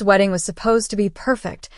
wedding was supposed to be perfect,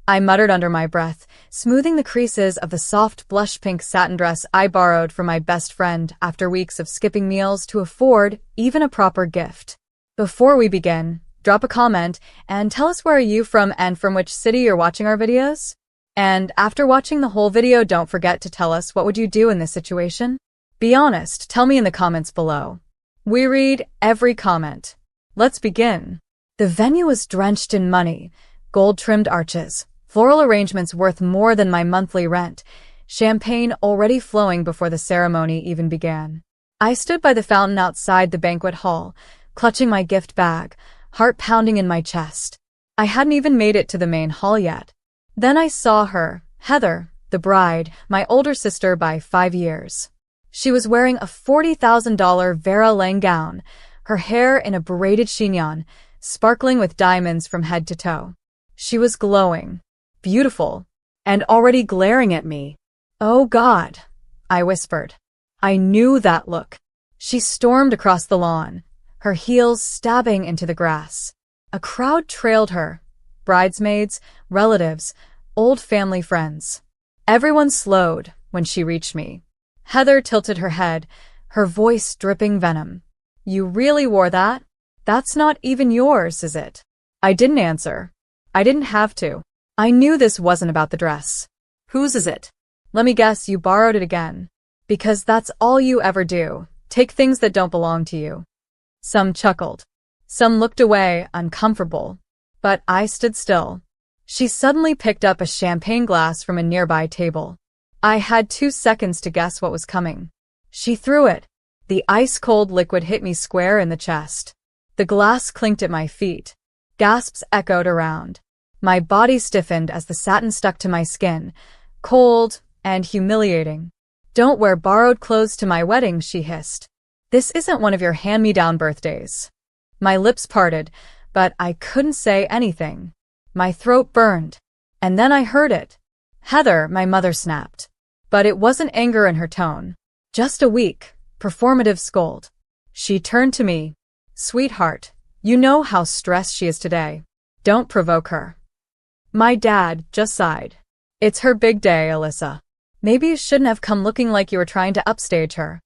I muttered under my breath, smoothing the creases of the soft blush pink satin dress I borrowed from my best friend after weeks of skipping meals to afford even a proper gift. Before we begin, drop a comment and tell us where are you from and from which city you're watching our videos. And after watching the whole video, don't forget to tell us what would you do in this situation? Be honest, tell me in the comments below. We read every comment. Let's begin. The venue was drenched in money, gold-trimmed arches, floral arrangements worth more than my monthly rent, champagne already flowing before the ceremony even began. I stood by the fountain outside the banquet hall, clutching my gift bag, heart pounding in my chest. I hadn't even made it to the main hall yet. Then I saw her, Heather, the bride, my older sister by 5 years. She was wearing a $40,000 Vera Lang gown, her hair in a braided chignon, sparkling with diamonds from head to toe. She was glowing, beautiful, and already glaring at me. "Oh God," I whispered. I knew that look. She stormed across the lawn, her heels stabbing into the grass. A crowd trailed her, bridesmaids, relatives, old family friends. Everyone slowed when she reached me. Heather tilted her head, her voice dripping venom. "You really wore that? That's not even yours, is it?" I didn't answer. I didn't have to. I knew this wasn't about the dress. "Whose is it?" "Let me guess, you borrowed it again. Because that's all you ever do, take things that don't belong to you." Some chuckled. Some looked away, uncomfortable. But I stood still. She suddenly picked up a champagne glass from a nearby table. I had 2 seconds to guess what was coming. She threw it. The ice-cold liquid hit me square in the chest. The glass clinked at my feet. Gasps echoed around. My body stiffened as the satin stuck to my skin, cold and humiliating. "Don't wear borrowed clothes to my wedding," she hissed. "This isn't one of your hand-me-down birthdays." My lips parted, but I couldn't say anything. My throat burned. And then I heard it. "Heather," my mother snapped. But it wasn't anger in her tone. Just a weak, performative scold. She turned to me. "Sweetheart, you know how stressed she is today. Don't provoke her." My dad just sighed. "It's her big day, Alyssa. Maybe you shouldn't have come looking like you were trying to upstage her."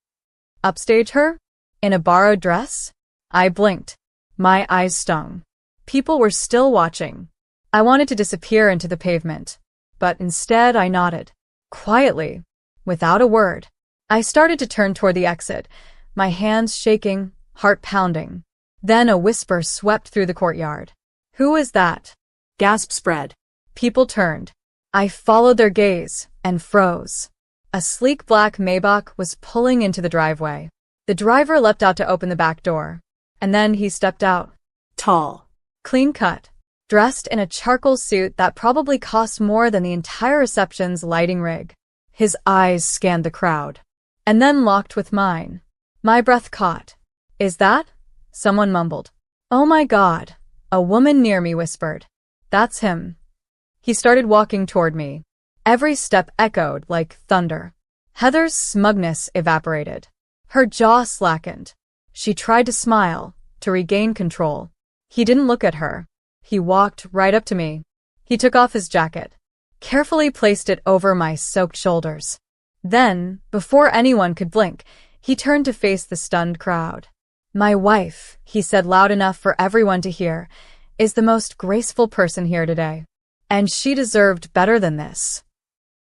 Upstage her? In a borrowed dress? I blinked. My eyes stung. People were still watching. I wanted to disappear into the pavement. But instead I nodded. Quietly, without a word. I started to turn toward the exit, my hands shaking, heart pounding. Then a whisper swept through the courtyard. "Who is that?" Gasps spread. People turned. I followed their gaze and froze. A sleek black Maybach was pulling into the driveway. The driver leapt out to open the back door. And then he stepped out. Tall, clean-cut, dressed in a charcoal suit that probably cost more than the entire reception's lighting rig. His eyes scanned the crowd, and then locked with mine. My breath caught. "Is that?" Someone mumbled. "Oh my God," a woman near me whispered. "That's him." He started walking toward me. Every step echoed like thunder. Heather's smugness evaporated. Her jaw slackened. She tried to smile, to regain control. He didn't look at her. He walked right up to me. He took off his jacket, carefully placed it over my soaked shoulders. Then, before anyone could blink, he turned to face the stunned crowd. "My wife," he said loud enough for everyone to hear, "is the most graceful person here today. And she deserved better than this."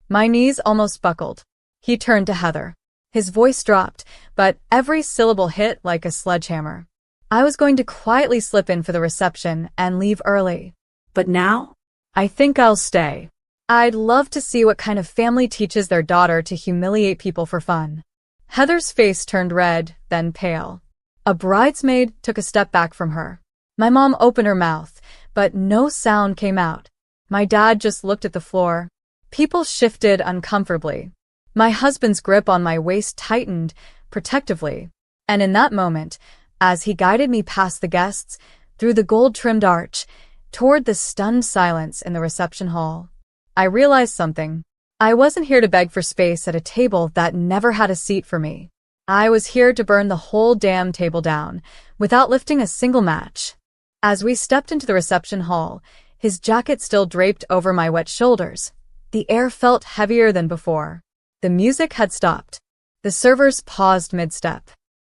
My knees almost buckled. He turned to Heather. His voice dropped, but every syllable hit like a sledgehammer. I was going to quietly slip in for the reception and leave early. But now, I think I'll stay. I'd love to see what kind of family teaches their daughter to humiliate people for fun. Heather's face turned red, then pale. A bridesmaid took a step back from her. My mom opened her mouth, but no sound came out. My dad just looked at the floor. People shifted uncomfortably. My husband's grip on my waist tightened, protectively. And in that moment, as he guided me past the guests, through the gold-trimmed arch, toward the stunned silence in the reception hall, I realized something. I wasn't here to beg for space at a table that never had a seat for me. I was here to burn the whole damn table down, without lifting a single match. As we stepped into the reception hall, his jacket still draped over my wet shoulders. The air felt heavier than before. The music had stopped. The servers paused mid-step.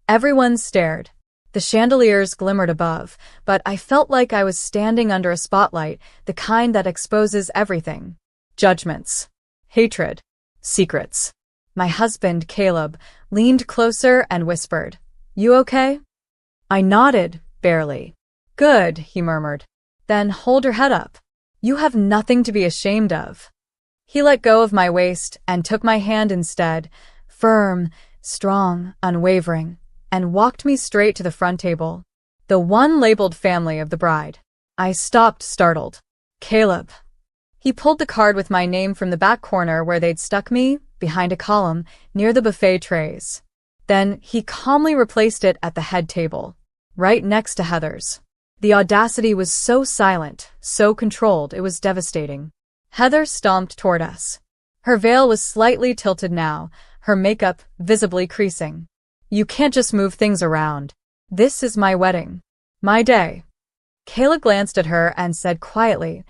Everyone stared. The chandeliers glimmered above, but I felt like I was standing under a spotlight, the kind that exposes everything. Judgments. Hatred. Secrets. My husband, Caleb, leaned closer and whispered, "You okay?" I nodded, barely. "Good," he murmured. "Then hold your head up. You have nothing to be ashamed of." He let go of my waist and took my hand instead, firm, strong, unwavering, and walked me straight to the front table, the one labeled family of the bride. I stopped, startled. "Caleb." He pulled the card with my name from the back corner where they'd stuck me, behind a column, near the buffet trays. Then he calmly replaced it at the head table, right next to Heather's. The audacity was so silent, so controlled, it was devastating. Heather stomped toward us. Her veil was slightly tilted now, her makeup visibly creasing. "You can't just move things around. This is my wedding. My day." Kayla glanced at her and said quietly,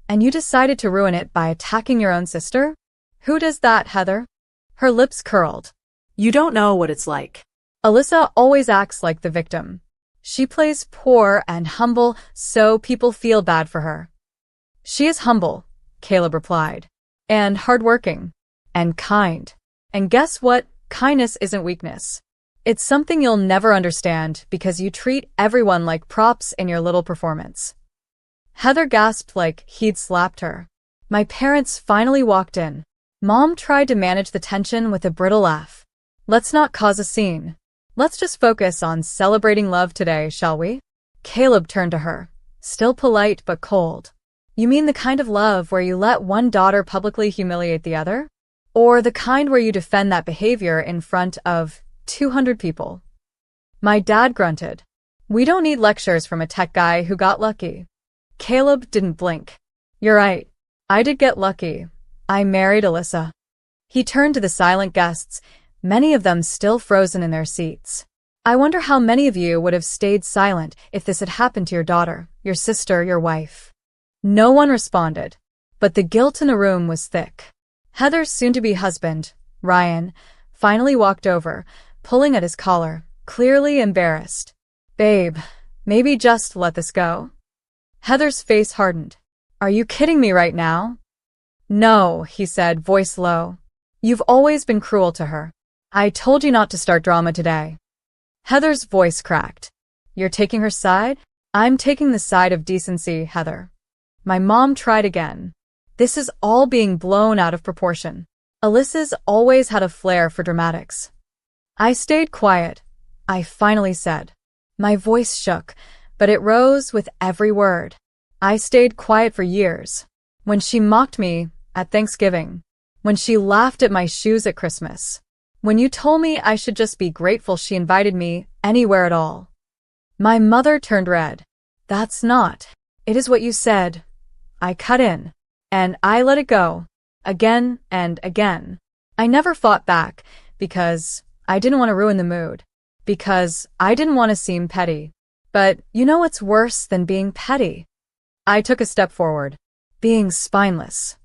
"And you decided to ruin it by attacking your own sister? Who does that, Heather?" Her lips curled. "You don't know what it's like." Alyssa always acts like the victim. She plays poor and humble so people feel bad for her. "She is humble," Caleb replied, "and hardworking, and kind. And guess what? Kindness isn't weakness. It's something you'll never understand because you treat everyone like props in your little performance." Heather gasped like he'd slapped her. My parents finally walked in. Mom tried to manage the tension with a brittle laugh. "Let's not cause a scene. Let's just focus on celebrating love today, shall we?" Caleb turned to her, still polite but cold. "You mean the kind of love where you let one daughter publicly humiliate the other? Or the kind where you defend that behavior in front of 200 people?" My dad grunted. "We don't need lectures from a tech guy who got lucky." Caleb didn't blink. "You're right. I did get lucky. I married Alyssa." He turned to the silent guests, many of them still frozen in their seats. "I wonder how many of you would have stayed silent if this had happened to your daughter, your sister, your wife." No one responded, but the guilt in the room was thick. Heather's soon-to-be husband, Ryan, finally walked over, pulling at his collar, clearly embarrassed. "Babe, maybe just let this go." Heather's face hardened. "Are you kidding me right now?" "No," he said, voice low. "You've always been cruel to her. I told you not to start drama today." Heather's voice cracked. "You're taking her side?" "I'm taking the side of decency, Heather." My mom tried again. "This is all being blown out of proportion." Alyssa's always had a flair for dramatics. I stayed quiet. I finally said. My voice shook, but it rose with every word. I stayed quiet for years. When she mocked me at Thanksgiving. When she laughed at my shoes at Christmas. When you told me I should just be grateful she invited me anywhere at all. My mother turned red. "That's not. It is what you said." I cut in. And I let it go. Again and again. I never fought back because I didn't want to ruin the mood. Because I didn't want to seem petty. But you know what's worse than being petty? I took a step forward. Being spineless.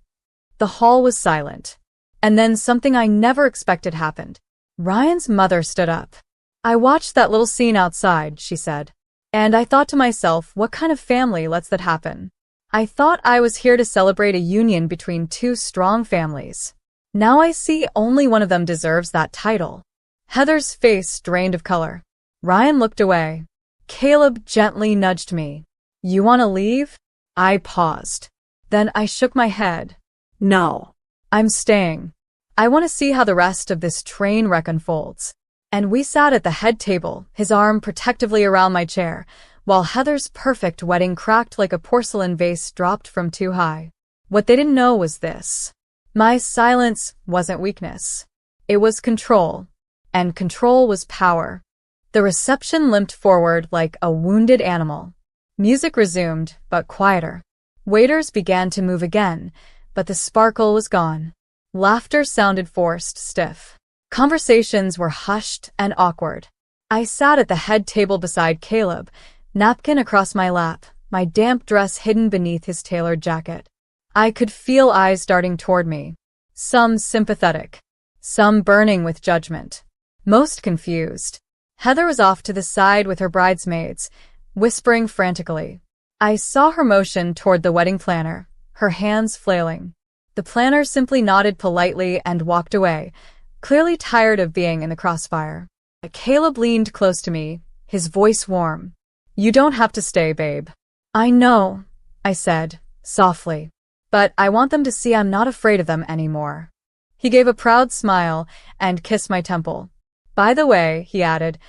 The hall was silent. And then something I never expected happened. Ryan's mother stood up. "I watched that little scene outside," she said. "And I thought to myself, what kind of family lets that happen? I thought I was here to celebrate a union between two strong families. Now I see only one of them deserves that title." Heather's face drained of color. Ryan looked away. Caleb gently nudged me. "You want to leave?" I paused. Then I shook my head. "No. I'm staying. I want to see how the rest of this train wreck unfolds." And we sat at the head table, his arm protectively around my chair, while Heather's perfect wedding cracked like a porcelain vase dropped from too high. What they didn't know was this. My silence wasn't weakness. It was control. And control was power. The reception limped forward like a wounded animal. Music resumed, but quieter. Waiters began to move again, but the sparkle was gone. Laughter sounded forced, stiff. Conversations were hushed and awkward. I sat at the head table beside Caleb, napkin across my lap, my damp dress hidden beneath his tailored jacket. I could feel eyes darting toward me, some sympathetic, some burning with judgment, most confused. Heather was off to the side with her bridesmaids, whispering frantically. I saw her motion toward the wedding planner, her hands flailing. The planner simply nodded politely and walked away, clearly tired of being in the crossfire. Caleb leaned close to me, his voice warm. You don't have to stay, babe. I know, I said, softly. But I want them to see I'm not afraid of them anymore. He gave a proud smile and kissed my temple. By the way, he added,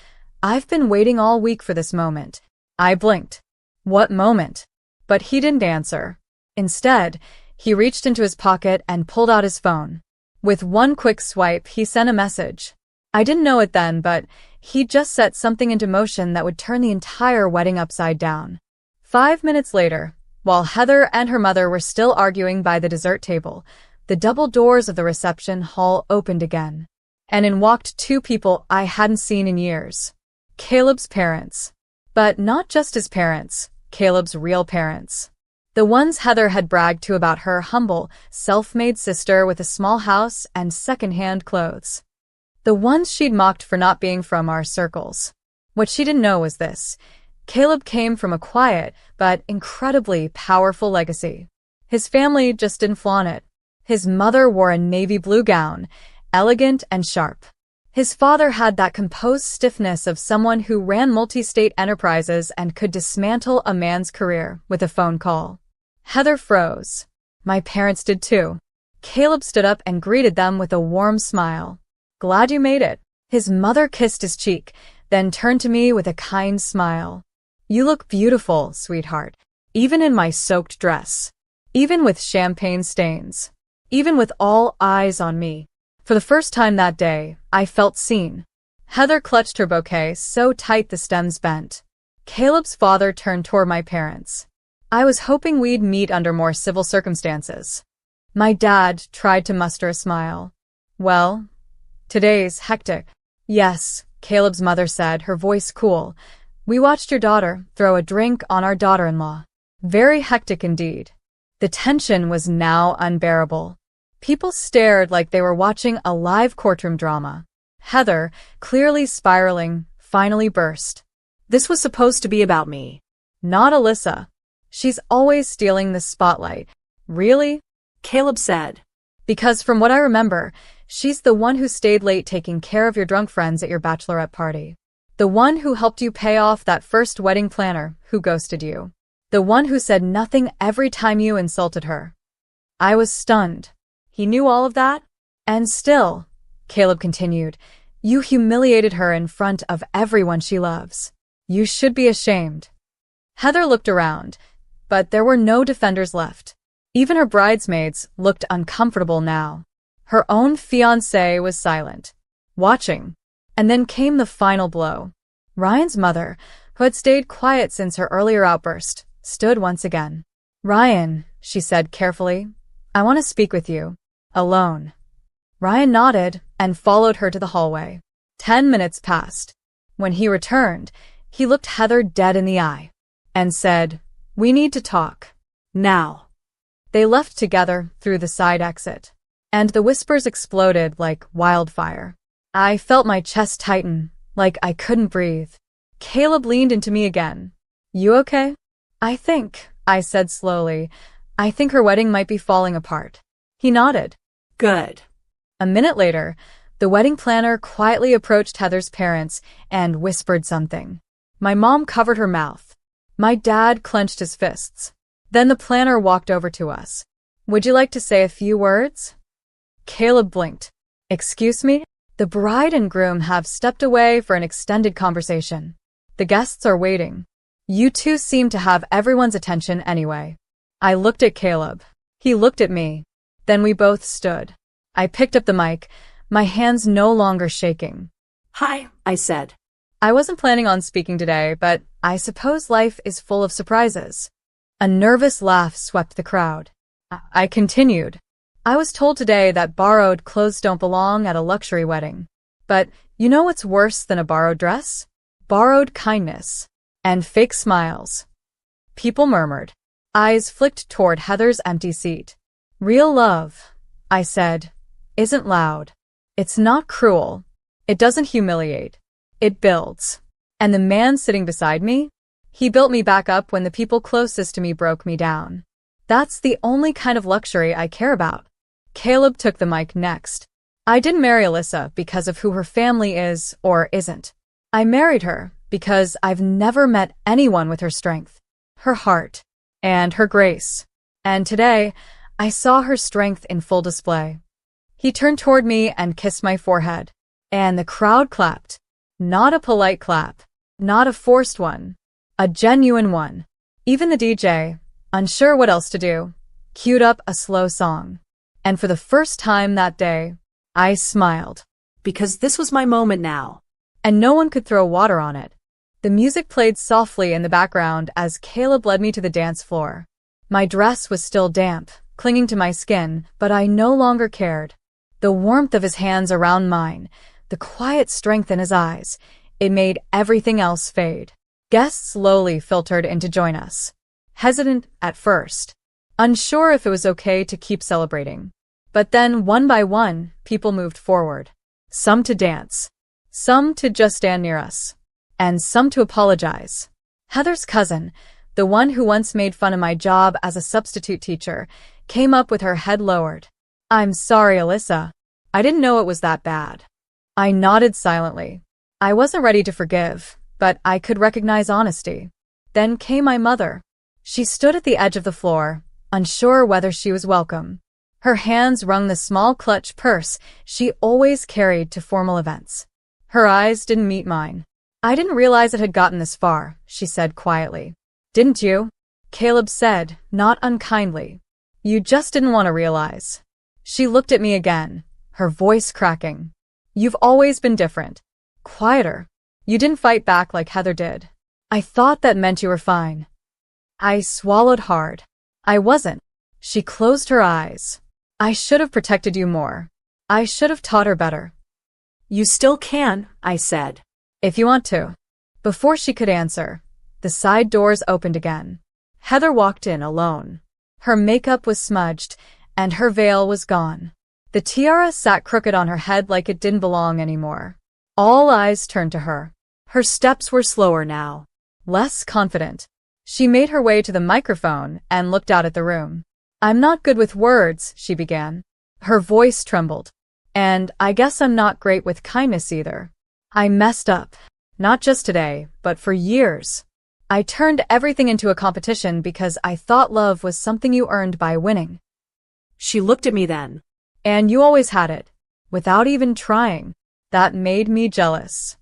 I've been waiting all week for this moment. I blinked. What moment? But he didn't answer. Instead, he reached into his pocket and pulled out his phone. With one quick swipe, he sent a message. I didn't know it then, but he'd just set something into motion that would turn the entire wedding upside down. 5 minutes later, while Heather and her mother were still arguing by the dessert table, the double doors of the reception hall opened again. And in walked two people I hadn't seen in years. Caleb's parents. But not just his parents, Caleb's real parents. The ones Heather had bragged to about her humble, self-made sister with a small house and second-hand clothes. The ones she'd mocked for not being from our circles. What she didn't know was this. Caleb came from a quiet, but incredibly powerful legacy. His family just didn't flaunt it. His mother wore a navy blue gown, elegant and sharp. His father had that composed stiffness of someone who ran multi-state enterprises and could dismantle a man's career with a phone call. Heather froze. My parents did too. Caleb stood up and greeted them with a warm smile. Glad you made it. His mother kissed his cheek, then turned to me with a kind smile. You look beautiful, sweetheart. Even in my soaked dress. Even with champagne stains. Even with all eyes on me. For the first time that day, I felt seen. Heather clutched her bouquet so tight the stems bent. Caleb's father turned toward my parents. I was hoping we'd meet under more civil circumstances. My dad tried to muster a smile. Well, today's hectic. Yes, Caleb's mother said, her voice cool. We watched your daughter throw a drink on our daughter-in-law. Very hectic indeed. The tension was now unbearable. People stared like they were watching a live courtroom drama. Heather, clearly spiraling, finally burst. This was supposed to be about me. Not Alyssa. She's always stealing the spotlight. Really? Caleb said. Because from what I remember, she's the one who stayed late taking care of your drunk friends at your bachelorette party. The one who helped you pay off that first wedding planner who ghosted you. The one who said nothing every time you insulted her. I was stunned. He knew all of that? And still, Caleb continued, you humiliated her in front of everyone she loves. You should be ashamed. Heather looked around, but there were no defenders left. Even her bridesmaids looked uncomfortable now. Her own fiancé was silent, watching. And then came the final blow. Ryan's mother, who had stayed quiet since her earlier outburst, stood once again. Ryan, she said carefully, I want to speak with you. Alone. Ryan nodded and followed her to the hallway. 10 minutes passed. When he returned, he looked Heather dead in the eye and said, We need to talk. Now. They left together through the side exit, and the whispers exploded like wildfire. I felt my chest tighten, like I couldn't breathe. Caleb leaned into me again. You okay? I said slowly, I think her wedding might be falling apart. He nodded. Good. A minute later, the wedding planner quietly approached Heather's parents and whispered something. My mom covered her mouth. My dad clenched his fists. Then the planner walked over to us. Would you like to say a few words? Caleb blinked. Excuse me? The bride and groom have stepped away for an extended conversation. The guests are waiting. You two seem to have everyone's attention anyway. I looked at Caleb. He looked at me. Then we both stood. I picked up the mic, my hands no longer shaking. Hi, I said. I wasn't planning on speaking today, but I suppose life is full of surprises. A nervous laugh swept the crowd. I continued. I was told today that borrowed clothes don't belong at a luxury wedding. But you know what's worse than a borrowed dress? Borrowed kindness. and fake smiles. People murmured. Eyes flicked toward Heather's empty seat. Real love, I said, isn't loud. It's not cruel. It doesn't humiliate. It builds. And the man sitting beside me? He built me back up when the people closest to me broke me down. That's the only kind of luxury I care about. Caleb took the mic next. I didn't marry Alyssa because of who her family is or isn't. I married her because I've never met anyone with her strength, her heart, and her grace. And today, I saw her strength in full display. He turned toward me and kissed my forehead, and the crowd clapped. Not a polite clap, not a forced one, a genuine one. Even the DJ, unsure what else to do, queued up a slow song. And for the first time that day, I smiled. Because this was my moment now. And no one could throw water on it. The music played softly in the background as Caleb led me to the dance floor. My dress was still damp, clinging to my skin, but I no longer cared. The warmth of his hands around mine, the quiet strength in his eyes, it made everything else fade. Guests slowly filtered in to join us. Hesitant at first, unsure if it was okay to keep celebrating. But then, one by one, people moved forward. Some to dance, some to just stand near us, and some to apologize. Heather's cousin, the one who once made fun of my job as a substitute teacher, came up with her head lowered. I'm sorry, Alyssa. I didn't know it was that bad. I nodded silently. I wasn't ready to forgive, but I could recognize honesty. Then came my mother. She stood at the edge of the floor, unsure whether she was welcome. Her hands wrung the small clutch purse she always carried to formal events. Her eyes didn't meet mine. I didn't realize it had gotten this far, she said quietly. Didn't you? Caleb said, not unkindly. You just didn't want to realize. She looked at me again, her voice cracking. You've always been different. Quieter. You didn't fight back like Heather did. I thought that meant you were fine. I swallowed hard. I wasn't. She closed her eyes. I should have protected you more. I should have taught her better. You still can, I said. If you want to. Before she could answer, the side doors opened again. Heather walked in alone. Her makeup was smudged, and her veil was gone. The tiara sat crooked on her head like it didn't belong anymore. All eyes turned to her. Her steps were slower now, less confident. She made her way to the microphone and looked out at the room. I'm not good with words, she began. Her voice trembled. And I guess I'm not great with kindness either. I messed up. Not just today, but for years. I turned everything into a competition because I thought love was something you earned by winning. She looked at me then. And you always had it, without even trying. That made me jealous.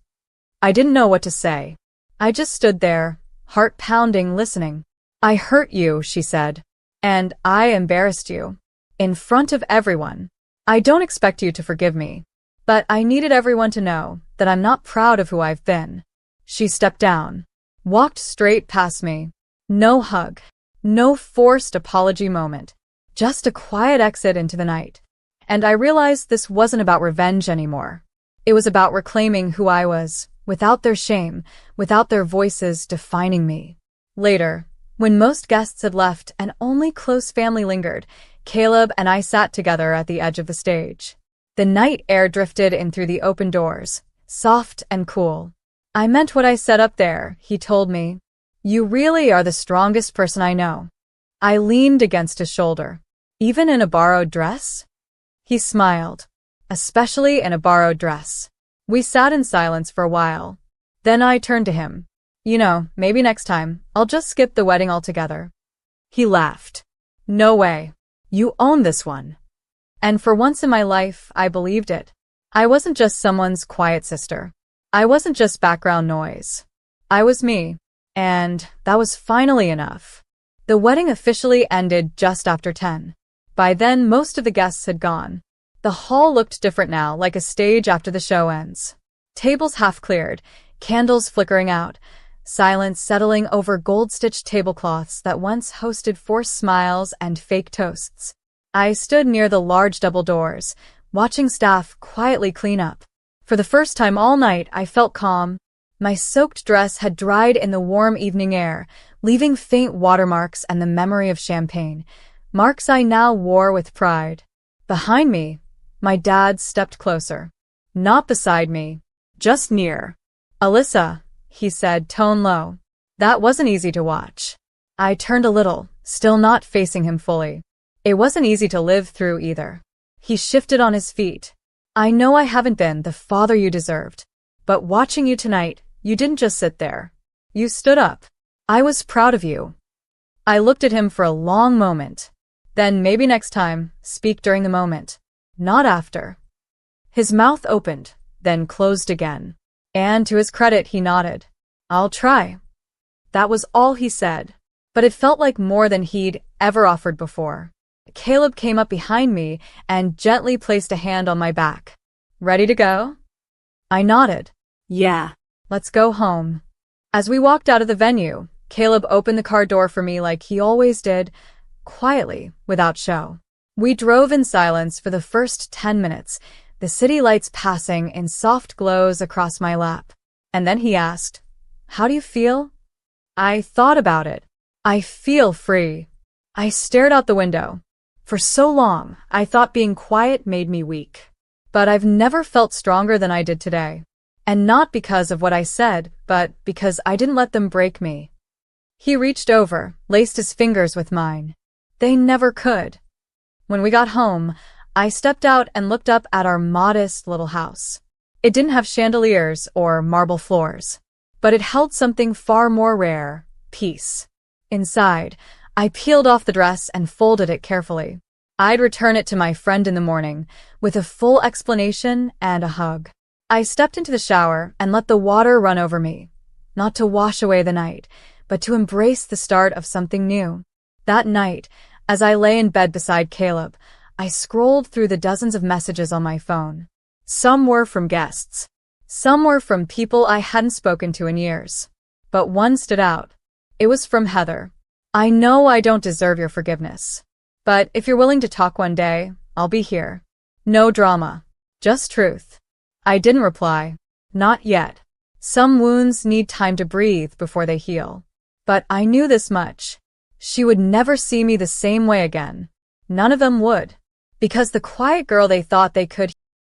I didn't know what to say. I just stood there, heart pounding, listening. I hurt you, she said. And I embarrassed you. In front of everyone. I don't expect you to forgive me. But I needed everyone to know that I'm not proud of who I've been. She stepped down. Walked straight past me. No hug. No forced apology moment. Just a quiet exit into the night. And I realized this wasn't about revenge anymore. It was about reclaiming who I was, without their shame, without their voices defining me. Later, when most guests had left and only close family lingered, Caleb and I sat together at the edge of the stage. The night air drifted in through the open doors, soft and cool. I meant what I said up there, he told me. You really are the strongest person I know. I leaned against his shoulder. Even in a borrowed dress? He smiled. Especially in a borrowed dress. We sat in silence for a while. Then I turned to him. You know, maybe next time, I'll just skip the wedding altogether. He laughed. No way. You own this one. And for once in my life, I believed it. I wasn't just someone's quiet sister. I wasn't just background noise. I was me. And that was finally enough. The wedding officially ended just after 10. By then, most of the guests had gone. The hall looked different now, like a stage after the show ends. Tables half cleared, candles flickering out, silence settling over gold-stitched tablecloths that once hosted forced smiles and fake toasts. I stood near the large double doors, watching staff quietly clean up. For the first time all night, I felt calm. My soaked dress had dried in the warm evening air, leaving faint watermarks and the memory of champagne, marks I now wore with pride. Behind me, my dad stepped closer. Not beside me, just near. "Alyssa," he said, tone low. That wasn't easy to watch. I turned a little, still not facing him fully. It wasn't easy to live through either. He shifted on his feet. "I know I haven't been the father you deserved, but watching you tonight, you didn't just sit there. You stood up. I was proud of you." I looked at him for a long moment. "Then maybe next time, speak during the moment, not after." His mouth opened, then closed again. And to his credit, he nodded. "I'll try." That was all he said, but it felt like more than he'd ever offered before. Caleb came up behind me and gently placed a hand on my back. "Ready to go?" I nodded. Yeah. "Let's go home." As we walked out of the venue, Caleb opened the car door for me like he always did, quietly, without show. We drove in silence for the first 10 minutes, the city lights passing in soft glows across my lap. And then he asked, "How do you feel?" I thought about it. "I feel free." I stared out the window. For so long, I thought being quiet made me weak. But I've never felt stronger than I did today. And not because of what I said, but because I didn't let them break me. He reached over, laced his fingers with mine. They never could. When we got home, I stepped out and looked up at our modest little house. It didn't have chandeliers or marble floors, but it held something far more rare, peace. Inside, I peeled off the dress and folded it carefully. I'd return it to my friend in the morning, with a full explanation and a hug. I stepped into the shower and let the water run over me, not to wash away the night, but to embrace the start of something new. That night, as I lay in bed beside Caleb, I scrolled through the dozens of messages on my phone. Some were from guests. Some were from people I hadn't spoken to in years. But one stood out. It was from Heather. "I know I don't deserve your forgiveness, but if you're willing to talk one day, I'll be here. No drama, just truth." I didn't reply. Not yet. Some wounds need time to breathe before they heal. But I knew this much. She would never see me the same way again. None of them would. Because the quiet girl they thought they could